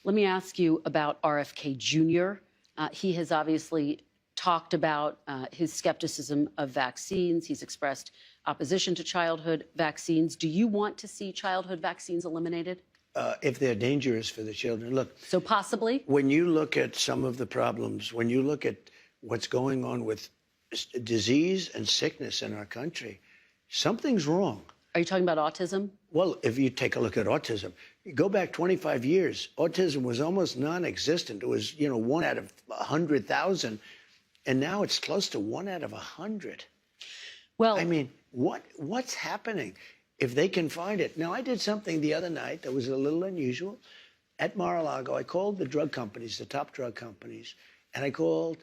Let me ask you about RFK Jr. He has obviously talked about his skepticism of vaccines. He's expressed opposition to childhood vaccines. Do you want to see childhood vaccines eliminated? If they're dangerous for the children. Look. So possibly? When you look at some of the problems, when you look at what's going on with disease and sickness in our country, something's wrong. Are you talking about autism? Well, if you take a look at autism, you go back 25 years, autism was almost non-existent. It was, 1 out of 100,000. And now it's close to 1 out of 100. Well, I mean, what's happening? If they can find it. Now, I did something the other night that was a little unusual. At Mar-a-Lago, I called the drug companies, the top drug companies, and I called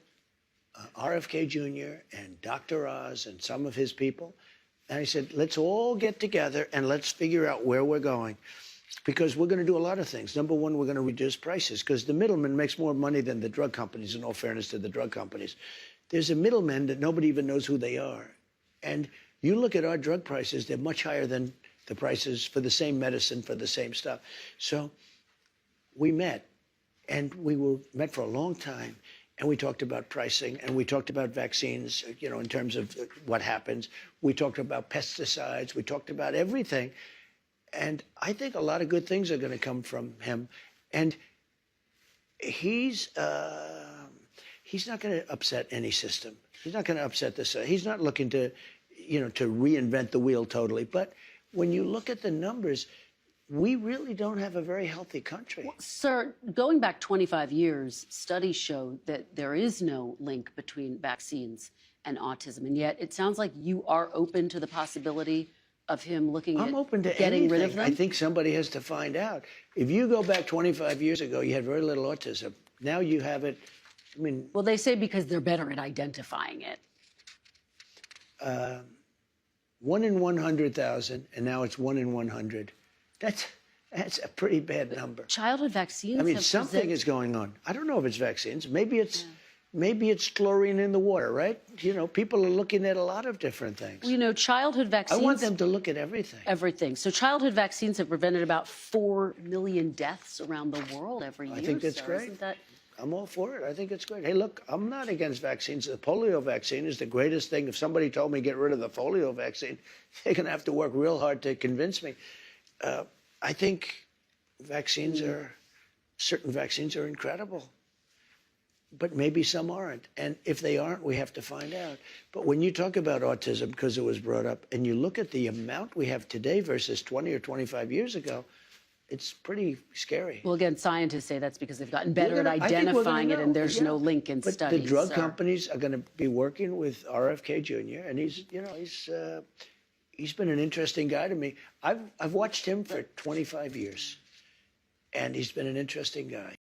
RFK Jr. and Dr. Oz and some of his people. And I said, let's all get together and let's figure out where we're going. Because we're going to do a lot of things. Number one, we're going to reduce prices because the middleman makes more money than the drug companies, in all fairness to the drug companies. There's a middleman that nobody even knows who they are. And you look at our drug prices, they're much higher than the prices for the same medicine, for the same stuff. So we met, and we met for a long time, and we talked about pricing, and we talked about vaccines, in terms of what happens. We talked about pesticides. We talked about everything. And I think a lot of good things are going to come from him. And he's not going to upset any system. He's not going to upset this. He's not looking to, to reinvent the wheel totally. But when you look at the numbers, we really don't have a very healthy country. Well, sir, going back 25 years, studies show that there is no link between vaccines and autism. And yet it sounds like you are open to the possibility of him looking I'm at open to getting anything. rid of them? I think somebody has to find out. If you go back 25 years ago, you had very little autism. Now you have it. I mean, well, they say because they're better at identifying it. 1 in 100,000, and now it's 1 in 100. That's a pretty bad number. Childhood vaccines. I mean, something is going on. I don't know if it's vaccines. Maybe it's chlorine in the water, right? People are looking at a lot of different things. Well, childhood vaccines. I want them to look at everything. Everything. So childhood vaccines have prevented about 4 million deaths around the world every year. I think that's so great. Isn't that... I'm all for it. I think it's great. Hey, look, I'm not against vaccines. The polio vaccine is the greatest thing. If somebody told me get rid of the polio vaccine, they're going to have to work real hard to convince me. I think certain vaccines are incredible. But maybe some aren't. And if they aren't, we have to find out. But when you talk about autism, because it was brought up, and you look at the amount we have today versus 20 or 25 years ago, it's pretty scary. Well, again, scientists say that's because they've gotten better at identifying it, and there's no link in but studies. The drug companies are going to be working with RFK Jr., and he's been an interesting guy to me. I've watched him for 25 years, and he's been an interesting guy.